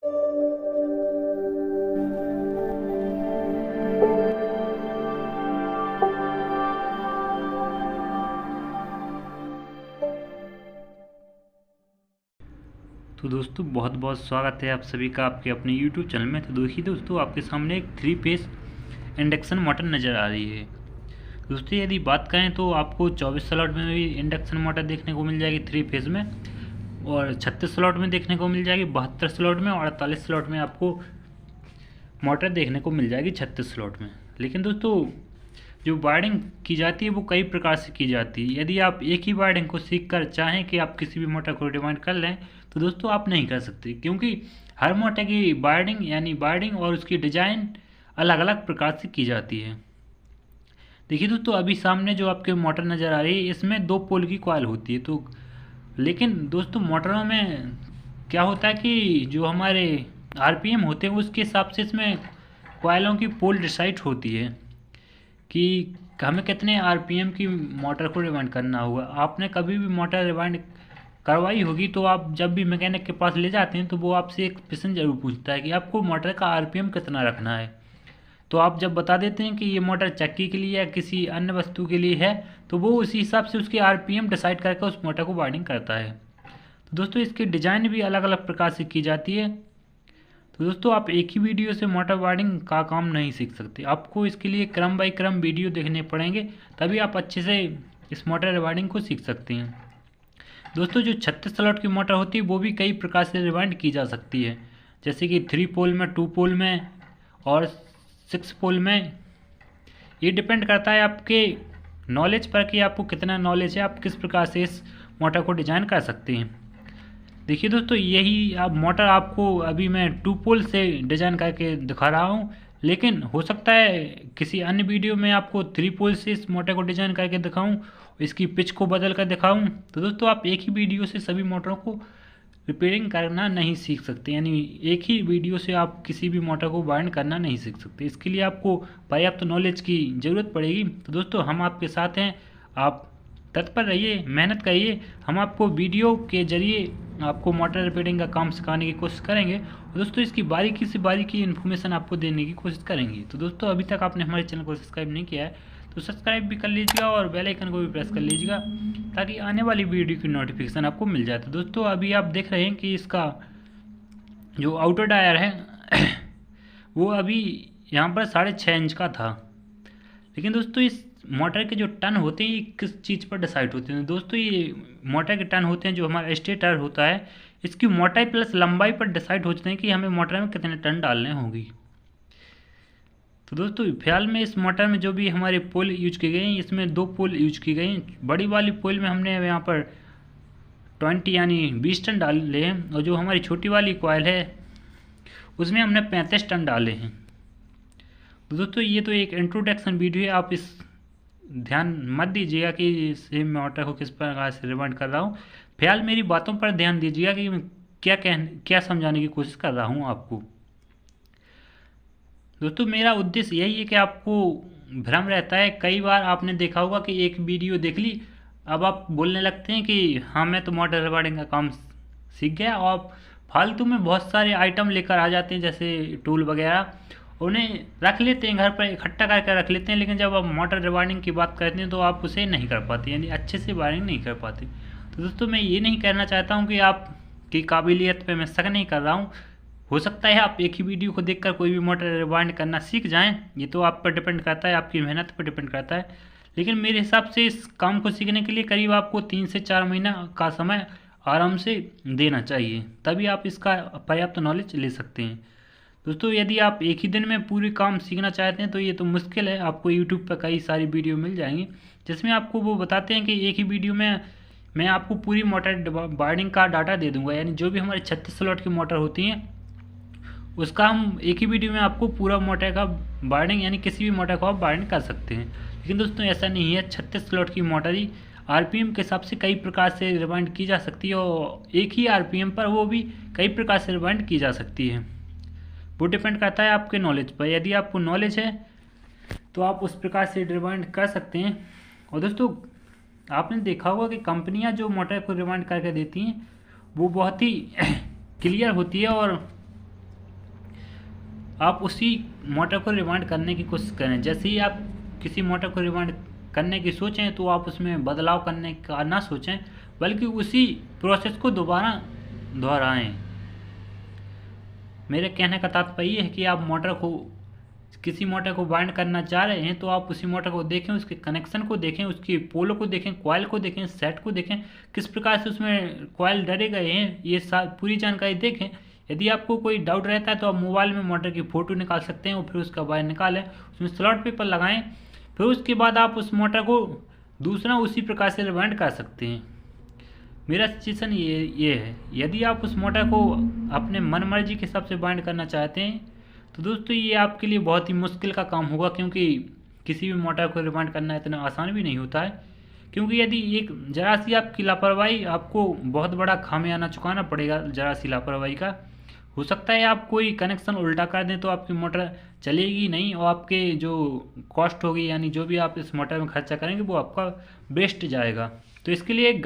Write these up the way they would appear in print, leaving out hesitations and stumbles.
तो दोस्तों बहुत बहुत स्वागत है आप सभी का आपके अपने YouTube चैनल में। तो देखिए दोस्तों, आपके सामने एक 3 फेस इंडक्शन मोटर नज़र आ रही है। दोस्तों यदि बात करें तो आपको 24 स्लॉट में भी इंडक्शन मोटर देखने को मिल जाएगी 3 फेस में, और 36 स्लॉट में देखने को मिल जाएगी, 72 स्लॉट में और 48 स्लॉट में आपको मोटर देखने को मिल जाएगी 36 स्लॉट में। लेकिन दोस्तों जो वायरिंग की जाती है वो कई प्रकार से की जाती है। यदि आप एक ही वायरिंग को सीख कर चाहें कि आप किसी भी मोटर को रिवाइंड कर लें तो दोस्तों आप नहीं कर सकते, क्योंकि हर मोटर की वायरिंग और उसकी डिज़ाइन अलग अलग प्रकार से की जाती है। देखिए दोस्तों, अभी सामने जो आपके मोटर नज़र आ रही है इसमें 2 पोल की कॉइल होती है। तो लेकिन दोस्तों मोटरों में क्या होता है कि जो हमारे आरपीएम होते हैं उसके हिसाब से इसमें कॉइलों की पोल डिसाइड होती है कि हमें कितने आरपीएम की मोटर को रिवाइंड करना होगा। आपने कभी भी मोटर रिवाइंड करवाई होगी तो आप जब भी मैकेनिक के पास ले जाते हैं तो वो आपसे एक प्रश्न जरूर पूछता है कि आपको मोटर का आरपीएम कितना रखना है। तो आप जब बता देते हैं कि ये मोटर चक्की के लिए या किसी अन्य वस्तु के लिए है तो वो उसी हिसाब से उसके आरपीएम डिसाइड करके उस मोटर को वायरिंग करता है। तो दोस्तों इसकी डिज़ाइन भी अलग अलग प्रकार से की जाती है। तो दोस्तों आप एक ही वीडियो से मोटर वायरिंग का काम नहीं सीख सकते, आपको इसके लिए क्रम बाई क्रम वीडियो देखने पड़ेंगे, तभी आप अच्छे से इस मोटर वायरिंग को सीख सकते हैं। दोस्तों जो 36 स्लॉट की मोटर होती है वो भी कई प्रकार से रिवाइंड की जा सकती है, जैसे कि 3 पोल में, 2 पोल में और 6 पोल में। ये डिपेंड करता है आपके नॉलेज पर कि आपको कितना नॉलेज है, आप किस प्रकार से इस मोटर को डिज़ाइन कर सकते हैं। देखिए दोस्तों, यही आप मोटर आपको अभी मैं 2 पोल से डिज़ाइन करके दिखा रहा हूँ, लेकिन हो सकता है किसी अन्य वीडियो में आपको 3 पोल से इस मोटर को डिज़ाइन करके दिखाऊं, इसकी पिच को बदल कर दिखाऊं। तो दोस्तों आप एक ही वीडियो से सभी मोटरों को रिपेयरिंग करना नहीं सीख सकते, यानी एक ही वीडियो से आप किसी भी मोटर को वायरिंग करना नहीं सीख सकते। इसके लिए आपको पर्याप्त नॉलेज की ज़रूरत पड़ेगी। तो दोस्तों हम आपके साथ हैं, आप तत्पर रहिए, मेहनत करिए। हम आपको वीडियो के जरिए आपको मोटर रिपेयरिंग का काम सिखाने की कोशिश करेंगे और दोस्तों इसकी बारीकी से बारीकी इन्फॉर्मेशन आपको देने की कोशिश करेंगे। तो दोस्तों अभी तक आपने हमारे चैनल को सब्सक्राइब नहीं किया है तो सब्सक्राइब भी कर लीजिएगा और बेल आइकन को भी प्रेस कर लीजिएगा ताकि आने वाली वीडियो की नोटिफिकेशन आपको मिल जाए। तो दोस्तों अभी आप देख रहे हैं कि इसका जो आउटर डायर है वो अभी यहाँ पर 6.5 इंच का था। लेकिन दोस्तों इस मोटर के जो टन होते हैं ये किस चीज़ पर डिसाइड होते हैं। दोस्तों ये मोटर के टन होते हैं, जो हमारा स्टेटर होता है इसकी मोटाई प्लस लंबाई पर डिसाइड होते हैं कि हमें मोटर में कितने टन डालने होंगी। तो दोस्तों फिलहाल में इस मोटर में जो भी हमारे पोल यूज की गई हैं इसमें 2 पोल यूज की गई हैं। बड़ी वाली पोल में हमने यहाँ पर 20 यानी 20 टन डाले हैं, और जो हमारी छोटी वाली कॉइल है उसमें हमने 35 टन डाले हैं। तो दोस्तों ये तो एक इंट्रोडक्शन वीडियो है, आप इस ध्यान मत दीजिएगा कि इस मोटर को किस प्रकार से रिवाइंड कर रहा हूँ। फिलहाल मेरी बातों पर ध्यान दीजिएगा कि मैं क्या समझाने की कोशिश कर रहा हूँ आपको। दोस्तों मेरा उद्देश्य यही है कि आपको भ्रम रहता है, कई बार आपने देखा होगा कि एक वीडियो देख ली, अब आप बोलने लगते हैं कि हाँ मैं तो मोटर रिवाइंडिंग का काम सीख गया, और फालतू में बहुत सारे आइटम लेकर आ जाते हैं जैसे टूल वगैरह, उन्हें रख लेते हैं घर पर इकट्ठा करके रख लेते हैं, लेकिन जब आप मोटर रिवाइंडिंग की बात करते हैं तो आप उसे नहीं कर पाते, यानी अच्छे से वायरिंग नहीं कर पाते। तो दोस्तों मैं ये नहीं कहना चाहता हूँ कि आपकी काबिलियत पे मैं शक नहीं कर रहा हूँ, हो सकता है आप एक ही वीडियो को देखकर कोई भी मोटर रिवाइंड करना सीख जाएं, ये तो आप पर डिपेंड करता है, आपकी मेहनत पर डिपेंड करता है। लेकिन मेरे हिसाब से इस काम को सीखने के लिए करीब आपको 3 से 4 महीना का समय आराम से देना चाहिए, तभी आप इसका पर्याप्त नॉलेज ले सकते हैं। दोस्तों यदि आप एक ही दिन में पूरी काम सीखना चाहते हैं तो ये तो मुश्किल है, आपको यूट्यूब पर कई सारी वीडियो मिल जाएंगी जिसमें आपको वो बताते हैं कि एक ही वीडियो में मैं आपको पूरी मोटर वायरिंग का डाटा दे दूँगा, यानी जो भी हमारे 36 स्लॉट की मोटर होती हैं उसका हम एक ही वीडियो में आपको पूरा मोटर का वायरिंग यानी किसी भी मोटर को आप वायरिंग कर सकते हैं। लेकिन दोस्तों ऐसा नहीं है, 36 स्लॉट की मोटर ही आरपीएम के हिसाब से कई प्रकार से रिवाइंड की जा सकती है, और एक ही आरपीएम पर वो भी कई प्रकार से रिवाइंड की जा सकती है। वो डिपेंड करता है आपके नॉलेज पर, यदि आपको नॉलेज है तो आप उस प्रकार से रिवाइंड कर सकते हैं। और दोस्तों आपने देखा होगा कि कंपनियाँ जो मोटर को रिवाइंड करके देती हैं वो बहुत ही क्लियर होती है और आप उसी मोटर को रिवाइंड करने की कोशिश करें। जैसे ही आप किसी मोटर को रिवाइंड करने की सोचें तो आप उसमें बदलाव करने का ना सोचें, बल्कि उसी प्रोसेस को दोबारा दोहराएं। मेरे कहने का तात्पर्य ये है कि आप किसी मोटर को बाइंड करना चाह रहे हैं तो आप उसी मोटर को देखें, उसके कनेक्शन को देखें, उसकी पोलो को देखें, कॉइल को देखें, सेट को देखें, किस प्रकार से उसमें कॉइल डरे गए हैं, ये पूरी जानकारी देखें। यदि आपको कोई डाउट रहता है तो आप मोबाइल में मोटर की फ़ोटो निकाल सकते हैं और फिर उसका वायर निकालें, उसमें स्लॉट पेपर लगाएं, फिर उसके बाद आप उस मोटर को दूसरा उसी प्रकार से रिवाइंड कर सकते हैं। मेरा सजेशन ये है, यदि आप उस मोटर को अपने मन मर्जी के हिसाब से बाइंड करना चाहते हैं तो दोस्तों ये आपके लिए बहुत ही मुश्किल का काम होगा, क्योंकि किसी भी मोटर को रिवाइंड करना इतना आसान भी नहीं होता है। क्योंकि यदि एक जरा सी आपकी लापरवाही, आपको बहुत बड़ा खामियाना चुकाना पड़ेगा जरा सी लापरवाही का। हो सकता है आप कोई कनेक्शन उल्टा कर दें तो आपकी मोटर चलेगी नहीं और आपके जो कॉस्ट होगी, यानी जो भी आप इस मोटर में खर्चा करेंगे वो आपका वेस्ट जाएगा। तो इसके लिए एक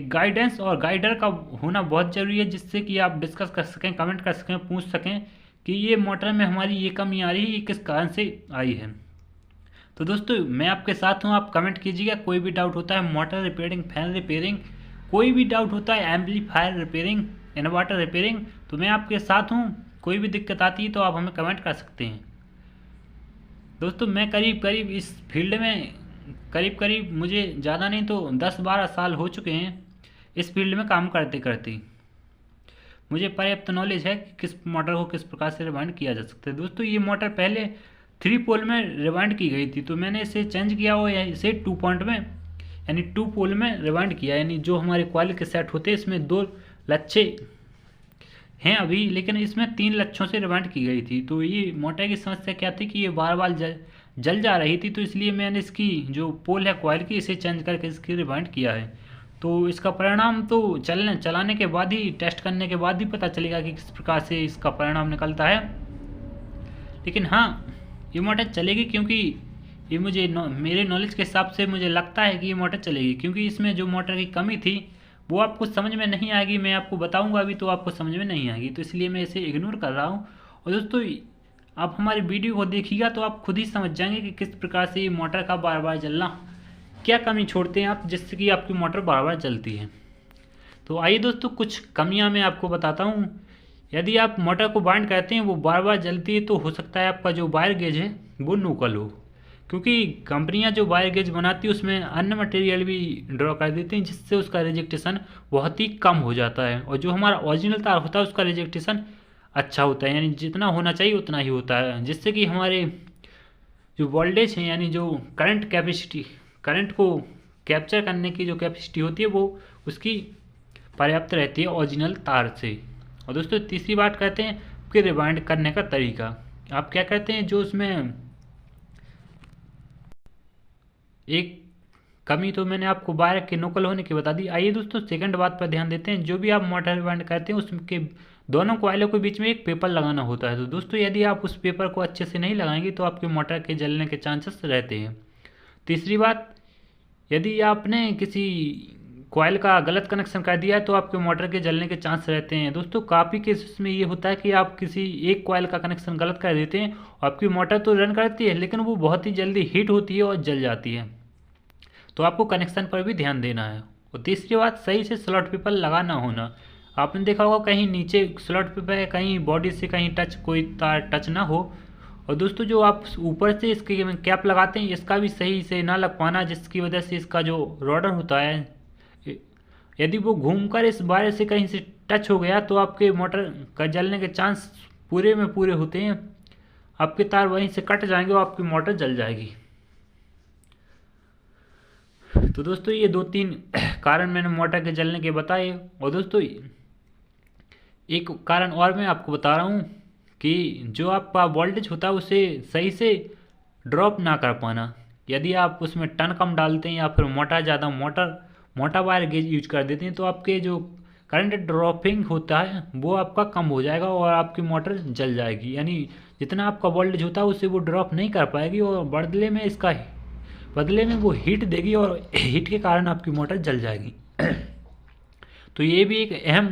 गाइडेंस और गाइडर का होना बहुत ज़रूरी है, जिससे कि आप डिस्कस कर सकें, कमेंट कर सकें, पूछ सकें कि ये मोटर में हमारी ये कमी आ रही है, ये किस कारण से आई है। तो दोस्तों मैं आपके साथ हूँ, आप कमेंट कीजिएगा। कोई भी डाउट होता है मोटर रिपेयरिंग, फैन रिपेयरिंग, कोई भी डाउट होता है एम्पलीफायर रिपेयरिंग, इन्वर्टर रिपेयरिंग, तो मैं आपके साथ हूँ। कोई भी दिक्कत आती है तो आप हमें कमेंट कर सकते हैं। दोस्तों मैं करीब इस फील्ड में करीब मुझे ज़्यादा नहीं तो 10-12 साल हो चुके हैं इस फील्ड में काम करते करते। मुझे पर्याप्त नॉलेज है कि किस मोटर को किस प्रकार से रिवाइंड किया जा सकता है। दोस्तों ये मोटर पहले 3 पोल में रिवाइंड की गई थी, तो मैंने इसे चेंज किया और इसे 2 पॉइंट में यानी 2 पोल में रिवाइंड किया। यानी जो हमारे कॉइल के सेट होते हैं इसमें 2 लच्छे हैं अभी, लेकिन इसमें 3 लच्छों से रिवाइंड की गई थी। तो ये मोटर की समस्या क्या थी कि ये बार बार जल जा रही थी, तो इसलिए मैंने इसकी जो पोल है कॉइल की, इसे चेंज करके इसकी रिवाइंड किया है। तो इसका परिणाम तो चलाने के बाद ही, टेस्ट करने के बाद ही पता चलेगा कि किस प्रकार से इसका परिणाम निकलता है। लेकिन हाँ, ये मोटर चलेगी, क्योंकि ये मेरे नॉलेज के हिसाब से मुझे लगता है कि ये मोटर चलेगी, क्योंकि इसमें जो मोटर की कमी थी वो आपको समझ में नहीं आएगी। मैं आपको बताऊंगा अभी तो आपको समझ में नहीं आएगी, तो इसलिए मैं इसे इग्नोर कर रहा हूँ। और दोस्तों आप हमारी वीडियो को देखिएगा तो आप खुद ही समझ जाएंगे कि किस प्रकार से ये मोटर का बार बार जलना, क्या कमी छोड़ते हैं आप जिससे कि आपकी मोटर बार बार जलती है। तो आइए दोस्तों कुछ कमियां मैं आपको बताता हूं। यदि आप मोटर को बाइंड करते हैं वो बार बार जलती है, तो हो सकता है आपका जो वायर गेज है वो नुकल हो, क्योंकि कंपनियां जो वायर गेज बनाती है उसमें अन्य मटेरियल भी ड्रॉ कर देती हैं, जिससे उसका रिजेक्टेशन बहुत ही कम हो जाता है। और जो हमारा ओरिजिनल तार होता है उसका रिजेक्टेशन अच्छा होता है, यानी जितना होना चाहिए उतना ही होता है, जिससे कि हमारे जो वोल्टेज है, यानी जो करंट को कैप्चर करने की जो कैपेसिटी होती है वो उसकी पर्याप्त रहती है ओरिजिनल तार से। और दोस्तों तीसरी बात कहते हैं कि रिवाइंड करने का तरीका। आप क्या करते हैं, जो उसमें एक कमी तो मैंने आपको वायर के नुकल होने की बता दी। आइए दोस्तों सेकंड बात पर ध्यान देते हैं। जो भी आप मोटर रिवाइंड करते हैं उसके दोनों कॉइलों के बीच में एक पेपर लगाना होता है। तो दोस्तों यदि आप उस पेपर को अच्छे से नहीं लगाएंगे तो आपके मोटर के जलने के चांसेस रहते हैं। तीसरी बात, यदि आपने किसी कॉइल का गलत कनेक्शन कर दिया है तो आपके मोटर के जलने के चांस रहते हैं। दोस्तों काफ़ी केसेस में ये होता है कि आप किसी एक कॉइल का कनेक्शन गलत कर देते हैं, आपकी मोटर तो रन करती है लेकिन वो बहुत ही जल्दी हीट होती है और जल जाती है। तो आपको कनेक्शन पर भी ध्यान देना है। और तीसरी बात, सही से स्लॉट पेपर लगाना होना। आपने देखा होगा कहीं नीचे स्लॉट पेपर है, कहीं बॉडी से कहीं कोई तार टच ना हो। और दोस्तों जो आप ऊपर से इसके कैप लगाते हैं इसका भी सही से ना लग पाना, जिसकी वजह से इसका जो रोडर होता है यदि वो घूमकर इस वायर से कहीं से टच हो गया तो आपके मोटर का जलने के चांस पूरे में पूरे होते हैं। आपके तार वहीं से कट जाएंगे और आपकी मोटर जल जाएगी। तो दोस्तों ये 2-3 कारण मैंने मोटर के जलने के बताए। और दोस्तों एक कारण और मैं आपको बता रहा हूँ कि जो आपका वोल्टेज होता है उसे सही से ड्रॉप ना कर पाना। यदि आप उसमें टन कम डालते हैं या फिर मोटा वायर गेज यूज कर देते हैं तो आपके जो करंट ड्रॉपिंग होता है वो आपका कम हो जाएगा और आपकी मोटर जल जाएगी। यानी जितना आपका वोल्टेज होता है उससे वो ड्रॉप नहीं कर पाएगी और बदले में वो हीट देगी और हीट के कारण आपकी मोटर जल जाएगी। तो ये भी एक अहम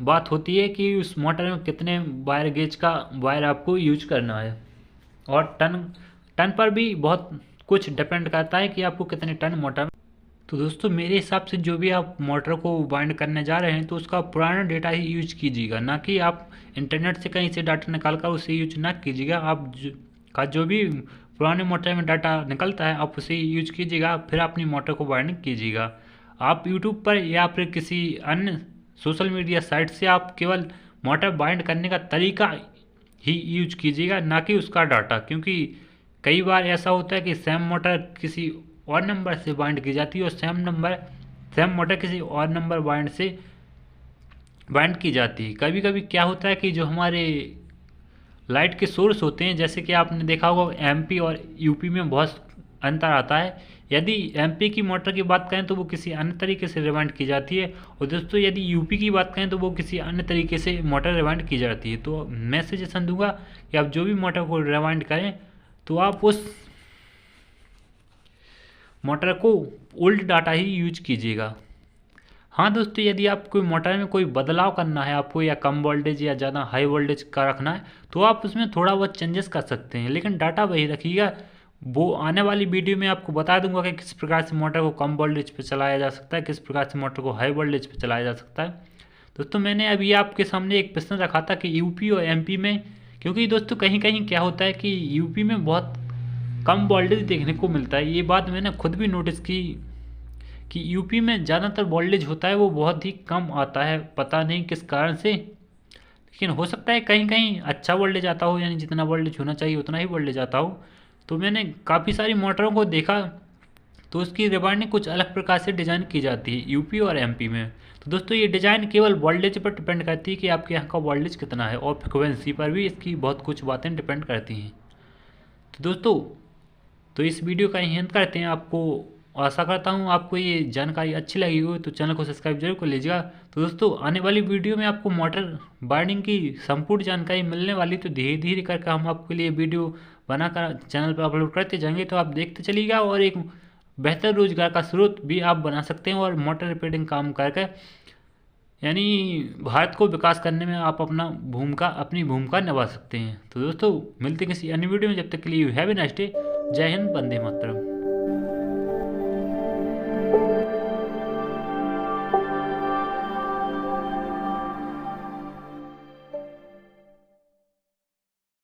बात होती है कि उस मोटर में कितने वायर गेज का वायर आपको यूज करना है, और टन टन पर भी बहुत कुछ डिपेंड करता है कि आपको कितने टन मोटर। तो दोस्तों मेरे हिसाब से जो भी आप मोटर को बाइंड करने जा रहे हैं तो उसका पुराना डेटा ही यूज कीजिएगा, ना कि आप इंटरनेट से कहीं से डाटा निकाल कर उसे यूज ना कीजिएगा। आप जो भी पुराने मोटर में डाटा निकलता है आप उसे यूज कीजिएगा, फिर अपनी मोटर को बाइंडिंग कीजिएगा। आप यूट्यूब पर या फिर किसी अन्य सोशल मीडिया साइट से आप केवल मोटर बाइंड करने का तरीका ही यूज कीजिएगा, ना कि उसका डाटा। क्योंकि कई बार ऐसा होता है कि सेम मोटर किसी और नंबर से बाइंड की जाती है और सेम मोटर किसी और नंबर बाइंड की जाती है। कभी कभी क्या होता है कि जो हमारे लाइट के सोर्स होते हैं, जैसे कि आपने देखा होगा एमपी और यूपी में बहुत अंतर आता है। यदि एमपी की मोटर की बात करें तो वो किसी अन्य तरीके से रिवाइंड की जाती है, और दोस्तों यदि यूपी की बात करें तो वो किसी अन्य तरीके से मोटर रिवाइंड की जाती है। तो मैं सजेशन दूंगा कि आप जो भी मोटर को रिवाइंड करें तो आप उस मोटर को ओल्ड डाटा ही यूज कीजिएगा। हाँ दोस्तों, यदि आप कोई मोटर में कोई बदलाव करना है आपको, या कम वोल्टेज या ज़्यादा हाई वोल्टेज का रखना है, तो आप उसमें थोड़ा बहुत चेंजेस कर सकते हैं, लेकिन डाटा वही रखिएगा। वो आने वाली वीडियो में आपको बता दूंगा कि किस प्रकार से मोटर को कम वोल्टेज पे चलाया जा सकता है, किस प्रकार से मोटर को हाई वोल्टेज पे चलाया जा सकता है। दोस्तों मैंने अभी आपके सामने एक प्रश्न रखा था कि यूपी और एमपी में, क्योंकि दोस्तों कहीं कहीं क्या होता है कि यूपी में बहुत कम वोल्टेज देखने को मिलता है। ये बात मैंने खुद भी नोटिस की कि यूपी में ज़्यादातर वोल्टेज होता है वो बहुत ही कम आता है, पता नहीं किस कारण से। लेकिन हो सकता है कहीं कहीं अच्छा वोल्टेज आता हो, यानी जितना वोल्टेज होना चाहिए उतना ही वोल्टेज आता हो। तो मैंने काफ़ी सारी मोटरों को देखा तो उसकी रिवाइंडिंग कुछ अलग प्रकार से डिज़ाइन की जाती है यूपी और एमपी में। तो दोस्तों ये डिज़ाइन केवल वोल्टेज पर डिपेंड करती है कि आपके यहाँ का वोल्टेज कितना है, और फ्रिक्वेंसी पर भी इसकी बहुत कुछ बातें डिपेंड करती हैं। तो दोस्तों तो इस वीडियो का यही अंत करते हैं। आपको आशा करता हूँ आपको ये जानकारी अच्छी लगी हो, तो चैनल को सब्सक्राइब जरूर कर लीजिएगा। तो दोस्तों आने वाली वीडियो में आपको मोटर बाइंडिंग की संपूर्ण जानकारी मिलने वाली, तो धीरे धीरे करके हम आपके लिए वीडियो बनाकर चैनल पर अपलोड करते जाएंगे, तो आप देखते चलिएगा और एक बेहतर रोजगार का स्रोत भी आप बना सकते हैं, और मोटर रिपेयरिंग काम करके यानी भारत को विकास करने में आप अपनी भूमिका निभा सकते हैं। तो दोस्तों मिलते किसी अन्य वीडियो में, जब तक के लिए हैव ए नाइस डे। जय हिंद, वंदे मातरम।